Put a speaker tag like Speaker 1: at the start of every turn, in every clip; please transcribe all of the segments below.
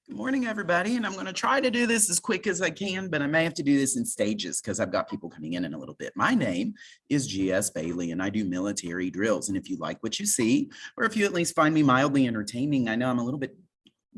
Speaker 1: Good morning, everybody. And I'm going to try to do this as quick as I can, but I may have to do this in stages because I've got people coming in a little bit. My name is G.S. Bailey, and I do military drills. And if you like what you see, or if you at least find me mildly entertaining, I know I'm a little bit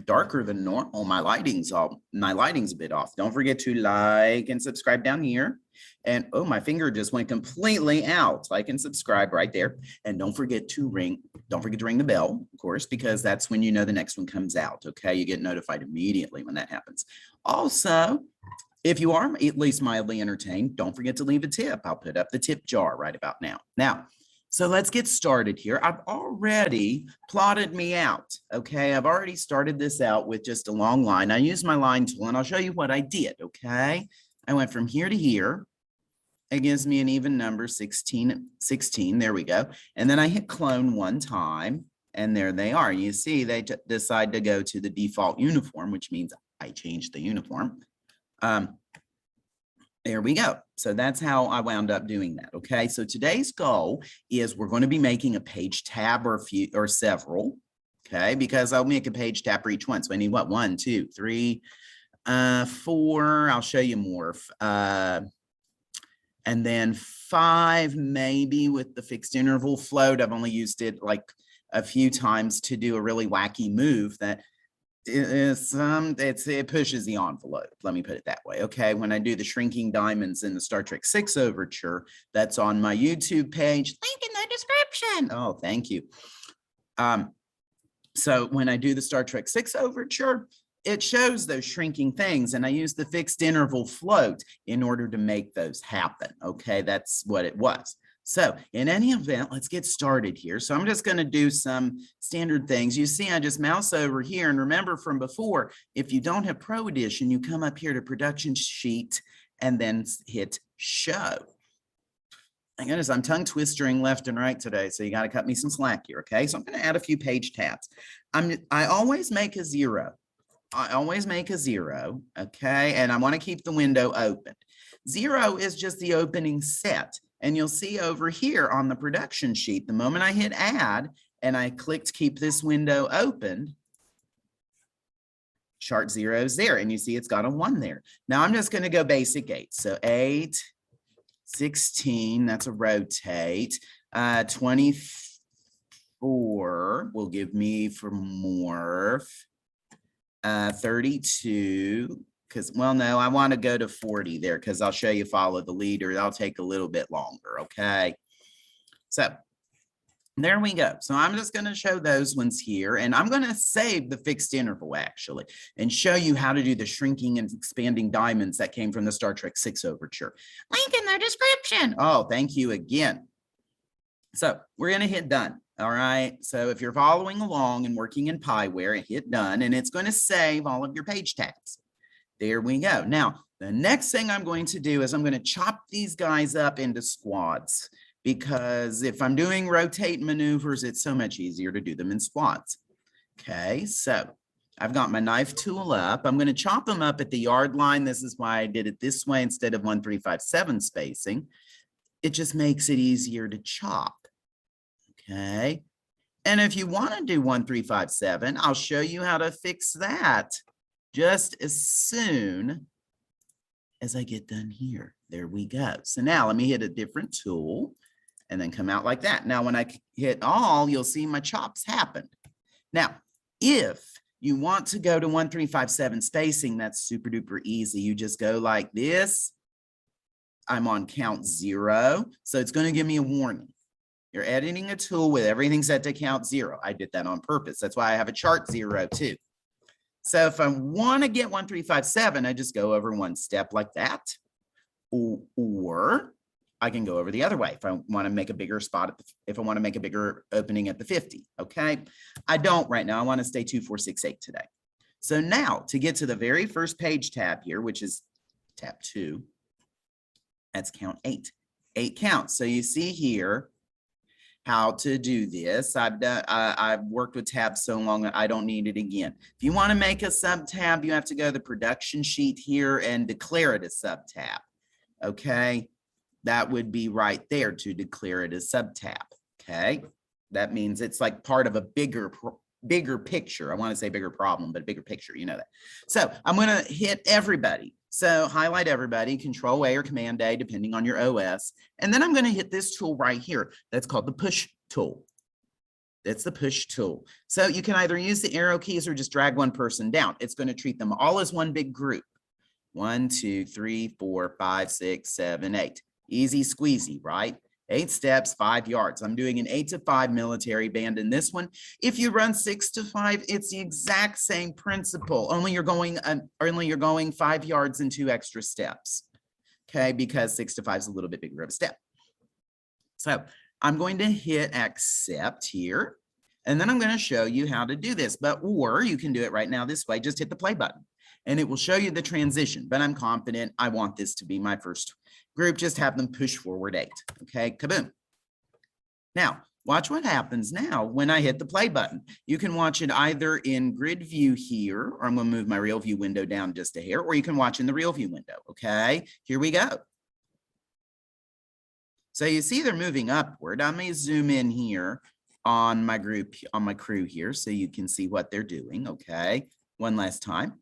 Speaker 1: darker than normal. My lighting's a bit off. Don't forget to like and subscribe down here. And oh, my finger just went completely out. Like and subscribe right there. And don't forget to ring the bell, of course, because that's when you know the next one comes out. Okay, you get notified immediately when that happens. Also, if you are at least mildly entertained, don't forget to leave a tip. I'll put up the tip jar right about now. So let's get started here. I've already plotted me out. Okay, I've already started this out with just a long line. I used my line tool and I'll show you what I did. Okay, I went from here to here. It gives me an even number, 16. There we go. And then I hit clone one time and there they are. You see, they decide to go to the default uniform, which means I changed the uniform. There we go. So that's how I wound up doing that. Okay, so today's goal is we're going to be making a page tab or several. Okay, because I'll make a page tab for each one. So I need what? 1, 2, 3, 4. I'll show you Morph. And then 5 maybe with the fixed interval float. I've only used it like a few times to do a really wacky move that it pushes the envelope. Let me put it that way. Okay, when I do the shrinking diamonds in the Star Trek 6 overture, that's on my YouTube page. Link in the description. Oh, thank you. So when I do the Star Trek 6 overture, it shows those shrinking things, and I use the fixed interval float in order to make those happen. Okay, that's what it was. So in any event, let's get started here. So I'm just going to do some standard things. You see, I just mouse over here, and remember from before, if you don't have Pro Edition, you come up here to Production Sheet and then hit Show. My goodness, I'm tongue twistering left and right today, so you got to cut me some slack here. Okay, so I'm going to add a few page tabs. I always make a 0. I always make a 0, okay? And I want to keep the window open. 0 is just the opening set. And you'll see over here on the production sheet, the moment I hit add and I clicked keep this window open, chart 0 is there. And you see it's got a 1 there. Now I'm just going to go basic 8. So 8, 16, that's a rotate. 24 will give me for Morph. 32, because, well, no, I want to go to 40 there because I'll show you follow the leader. That'll take a little bit longer, okay? So there we go. So I'm just going to show those ones here, and I'm going to save the fixed interval, actually, and show you how to do the shrinking and expanding diamonds that came from the Star Trek 6 overture. Link in the description. Oh, thank you again. So we're going to hit done. All right, so if you're following along and working in Pyware, hit done, and it's going to save all of your page tabs. There we go. Now, the next thing I'm going to do is I'm going to chop these guys up into squads, because if I'm doing rotate maneuvers, it's so much easier to do them in squads. Okay, so I've got my knife tool up. I'm going to chop them up at the yard line. This is why I did it this way instead of 1, 3, 5, 7 spacing. It just makes it easier to chop. Okay, and if you want to do 1, 3, 5, 7, I'll show you how to fix that just as soon as I get done here. There we go. So now let me hit a different tool and then come out like that. Now, when I hit all, you'll see my chops happen. Now, if you want to go to 1, 3, 5, 7 spacing, that's super duper easy. You just go like this. I'm on count 0, so it's going to give me a warning. You're editing a tool with everything set to count 0. I did that on purpose. That's why I have a chart 0 too. So if I want to get 1, 3, 5, 7, I just go over one step like that. Or I can go over the other way if I want to make a bigger spot, if I want to make a bigger opening at the 50. Okay. I don't right now. I want to stay 2, 4, 6, 8 today. So now to get to the very first page tab here, which is tab 2, that's count 8. 8 counts. So you see here how to do this. I've worked with tabs so long that I don't need it again. If you want to make a sub tab, you have to go to the production sheet here and declare it a sub tab. Okay, that would be right there to declare it a sub tab. Okay, that means it's like part of a bigger bigger picture. I want to say bigger problem, but a bigger picture, you know that. So I'm going to hit everybody. So highlight everybody, Control A or Command A, depending on your OS. And then I'm going to hit this tool right here. That's called the push tool. That's the push tool. So you can either use the arrow keys or just drag one person down. It's going to treat them all as one big group. 1, 2, 3, 4, 5, 6, 7, 8. Easy squeezy, right? 8 steps, 5 yards. I'm doing an 8 to 5 military band in this one. If you run 6 to 5, it's the exact same principle. Only you're going 5 yards and 2 extra steps. Okay, because 6 to 5 is a little bit bigger of a step. So I'm going to hit accept here, and then I'm going to show you how to do this. Or you can do it right now this way. Just hit the play button, and it will show you the transition. But I'm confident I want this to be my first group. Just have them push forward 8. Okay, kaboom. Now, watch what happens now when I hit the play button. You can watch it either in grid view here, or I'm going to move my real view window down just a hair, or you can watch in the real view window. Okay, here we go. So you see they're moving upward. I'm going to zoom in here on my group, on my crew here, so you can see what they're doing. Okay, one last time.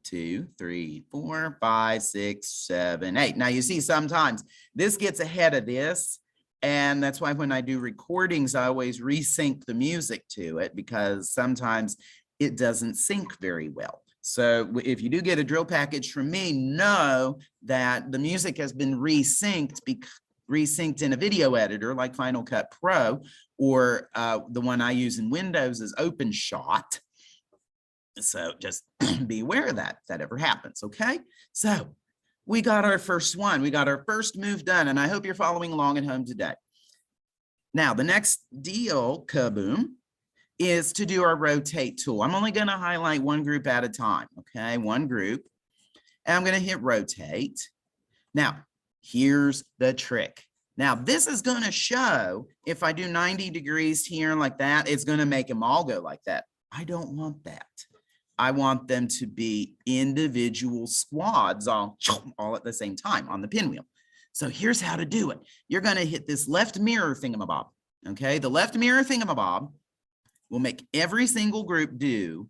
Speaker 1: 2, 3, 4, 5, 6, 7, 8. Now you see sometimes this gets ahead of this, and that's why when I do recordings, I always resync the music to it, because sometimes it doesn't sync very well. So if you do get a drill package from me, know that the music has been resynced in a video editor like Final Cut Pro, or the one I use in Windows is OpenShot. So just be aware of that if that ever happens, okay? So we got our first one. We got our first move done, and I hope you're following along at home today. Now, the next deal, kaboom, is to do our rotate tool. I'm only going to highlight one group at a time, okay? One group, and I'm going to hit rotate. Now, here's the trick. Now, this is going to show if I do 90 degrees here like that, it's going to make them all go like that. I don't want that. I want them to be individual squads all at the same time on the pinwheel. So here's how to do it. You're going to hit this left mirror thingamabob. Okay, the left mirror thingamabob will make every single group do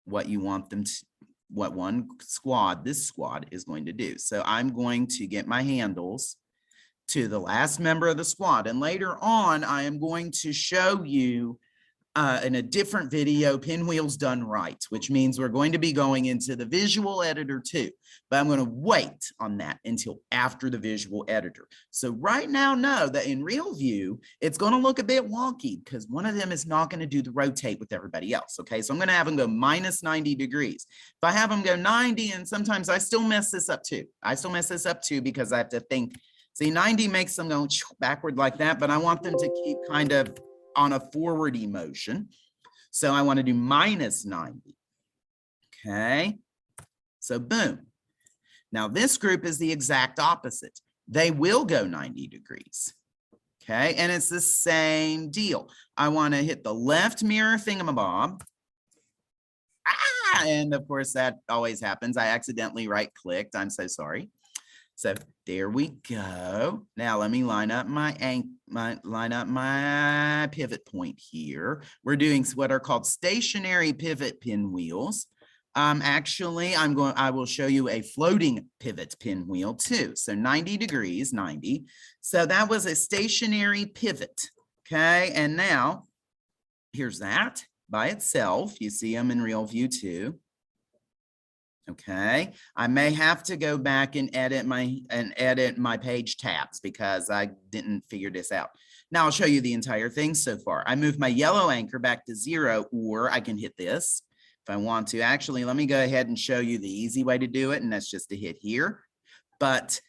Speaker 1: what you want them to, what one squad, this squad, is going to do. So I'm going to get my handles to the last member of the squad, and later on I am going to show you in a different video, pinwheels done right, which means we're going to be going into the visual editor too, but I'm going to wait on that until after the visual editor. So right now, know that in real view, it's going to look a bit wonky because one of them is not going to do the rotate with everybody else. Okay, so I'm going to have them go minus 90 degrees. If I have them go 90, and sometimes I still mess this up too. I still mess this up too because I have to think, see, 90 makes them go backward like that, but I want them to keep kind of on a forwardy motion. So I want to do minus 90. Okay. So boom. Now this group is the exact opposite. They will go 90 degrees. Okay. And it's the same deal. I want to hit the left mirror thingamabob. And of course that always happens. I accidentally right clicked. I'm so sorry. So there we go. Now let me line up my pivot point here. We're doing what are called stationary pivot pinwheels. Actually, I will show you a floating pivot pinwheel too. So 90 degrees, 90. So that was a stationary pivot. Okay, and now here's that by itself. You see them in real view too. Okay, I may have to go back and edit my page tabs because I didn't figure this out. Now I'll show you the entire thing so far. I moved my yellow anchor back to 0, or I can hit this if I want to. Actually, let me go ahead and show you the easy way to do it, and that's just to hit here. But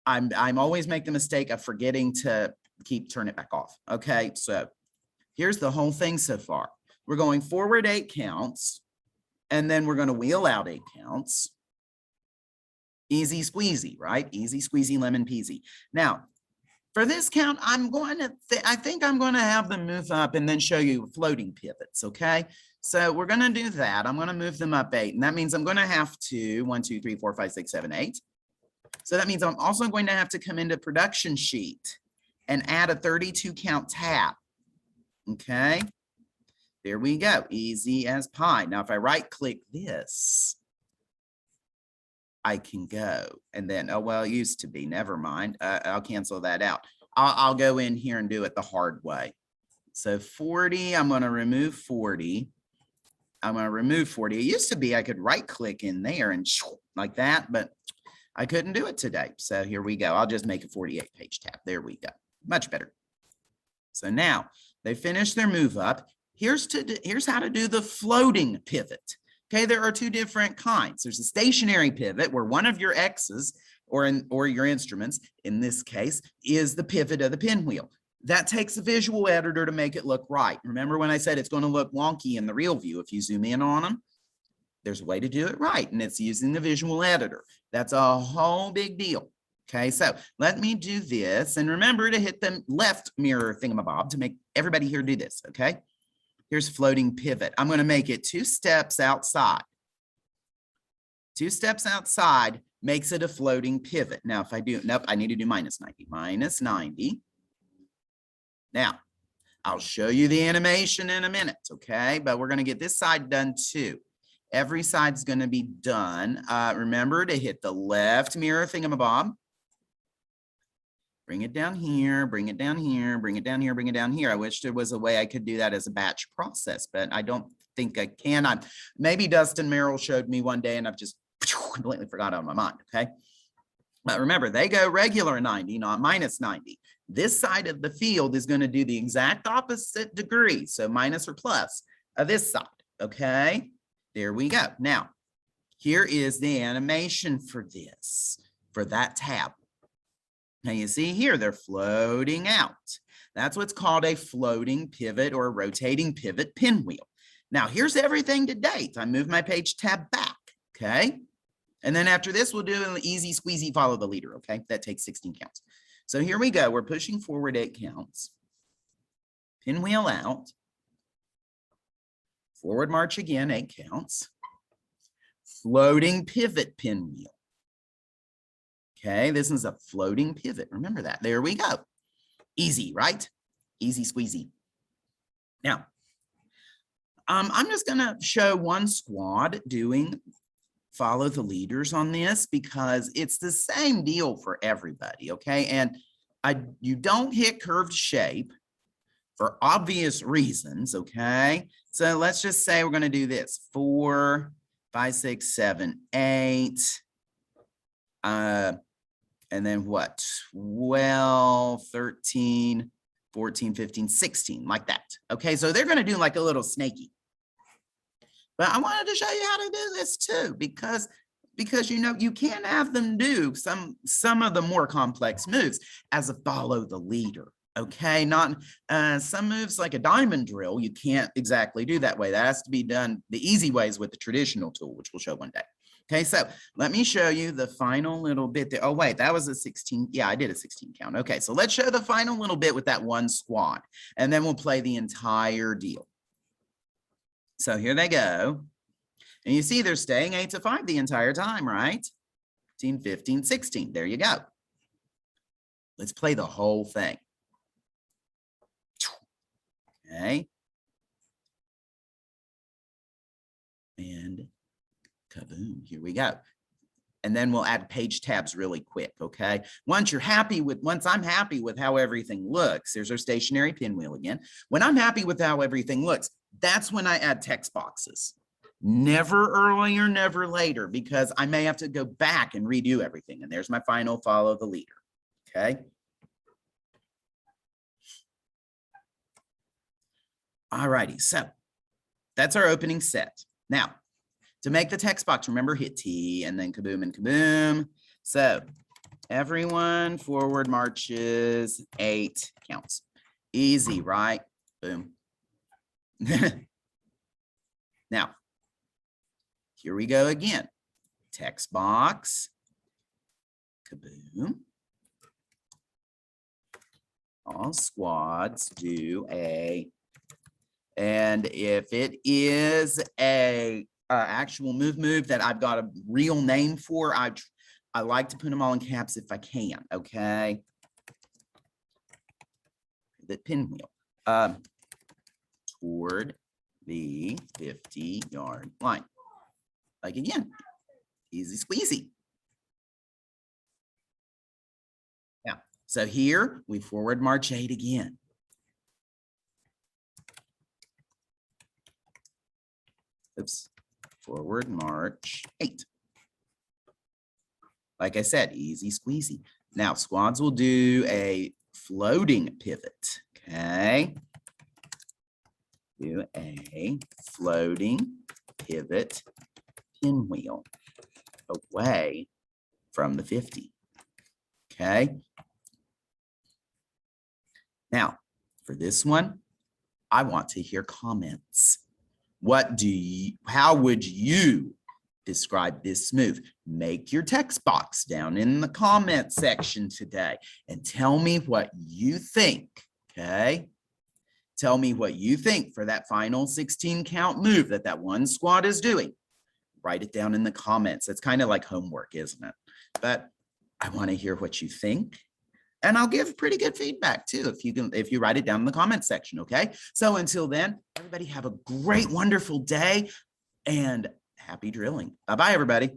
Speaker 1: I'm always make the mistake of forgetting to turn it back off. Okay, so here's the whole thing so far. We're going forward 8 counts. And then we're going to wheel out 8 counts. Easy squeezy, right? Easy squeezy lemon peasy. Now, for this count, I think I'm going to have them move up and then show you floating pivots, okay? So we're going to do that. I'm going to move them up 8, and that means I'm going to have to 1, 2, 3, 4, 5, 6, 7, 8. So that means I'm also going to have to come into production sheet and add a 32 count tab, okay? There we go, easy as pie. Now, if I right click this, I can go, and then, oh, well, it used to be, never mind. I'll cancel that out. I'll go in here and do it the hard way. So 40, I'm going to remove 40. I'm going to remove 40. It used to be I could right click in there and like that, but I couldn't do it today. So here we go. I'll just make a 48 page tab. There we go. Much better. So now they finished their move up. Here's how to do the floating pivot. Okay, there are two different kinds. There's a stationary pivot where one of your X's or your instruments, in this case, is the pivot of the pinwheel. That takes a visual editor to make it look right. Remember when I said it's going to look wonky in the real view if you zoom in on them? There's a way to do it right, and it's using the visual editor. That's a whole big deal. Okay, so let me do this, and remember to hit the left mirror thingamabob to make everybody here do this, okay? Here's floating pivot. I'm going to make it 2 steps outside. 2 steps outside makes it a floating pivot. Now, if I do, nope, I need to do minus 90. Minus 90. Now, I'll show you the animation in a minute, okay? But we're going to get this side done too. Every side's going to be done. Remember to hit the left mirror thingamabob. Bring it down here, bring it down here, bring it down here, bring it down here. I wish there was a way I could do that as a batch process, but I don't think I can. Maybe Dustin Merrill showed me one day and I've just completely forgot out of my mind, okay? But remember, they go regular 90, not minus 90. This side of the field is going to do the exact opposite degree, so minus or plus of this side, okay? There we go. Now, here is the animation for this, for that tab. Now you see here, they're floating out. That's what's called a floating pivot or a rotating pivot pinwheel. Now here's everything to date. I move my page tab back, okay? And then after this, we'll do an easy squeezy follow the leader, okay? That takes 16 counts. So here we go. We're pushing forward 8 counts. Pinwheel out. Forward march again, 8 counts. Floating pivot pinwheel. Okay, this is a floating pivot. Remember that. There we go. Easy, right? Easy squeezy. Now, I'm just going to show one squad doing follow the leaders on this because it's the same deal for everybody, okay? And you don't hit curved shape for obvious reasons, okay? So let's just say we're going to do this. 4, 5, 6, 7, 8. And then what? 12, 13, 14, 15, 16, like that. Okay, so they're going to do like a little snaky. But I wanted to show you how to do this too, because you know, you can have them do some of the more complex moves as a follow the leader. Okay, not some moves like a diamond drill, you can't exactly do that way. That has to be done the easy ways with the traditional tool, which we'll show one day. Okay, so let me show you the final little bit there. Oh, wait, that was a 16. Yeah, I did a 16 count. Okay, so let's show the final little bit with that one squad, and then we'll play the entire deal. So here they go. And you see they're staying 8 to 5 the entire time, right? 15, 15, 16. There you go. Let's play the whole thing. Okay. And kaboom, here we go. And then we'll add page tabs really quick, okay? Once I'm happy with how everything looks, there's our stationary pinwheel again. When I'm happy with how everything looks, that's when I add text boxes. Never earlier, never later, because I may have to go back and redo everything. And there's my final follow the leader, okay? All righty, so that's our opening set. Now, to make the text box, remember hit T and then kaboom and kaboom. So everyone forward marches 8 counts. Easy, right? Boom. Now, here we go again. Text box, kaboom. All squads do a, and if it is a actual move that I've got a real name for, I like to put them all in caps if I can, okay? The pinwheel. Toward the 50-yard line. Like again, easy squeezy. Now, so here we forward march 8 again. Oops, forward march 8. Like I said, easy squeezy. Now squads will do a floating pivot, okay? Do a floating pivot pinwheel away from the 50, okay? Now, for this one, I want to hear comments. How would you describe this move? Make your text box down in the comment section today and tell me what you think, okay? Tell me what you think for that final 16 count move that one squad is doing. Write it down in the comments. It's kind of like homework, isn't it? But I want to hear what you think. And I'll give pretty good feedback too if you write it down in the comment section, okay? So until then, everybody have a great, wonderful day and happy drilling. Bye-bye, everybody.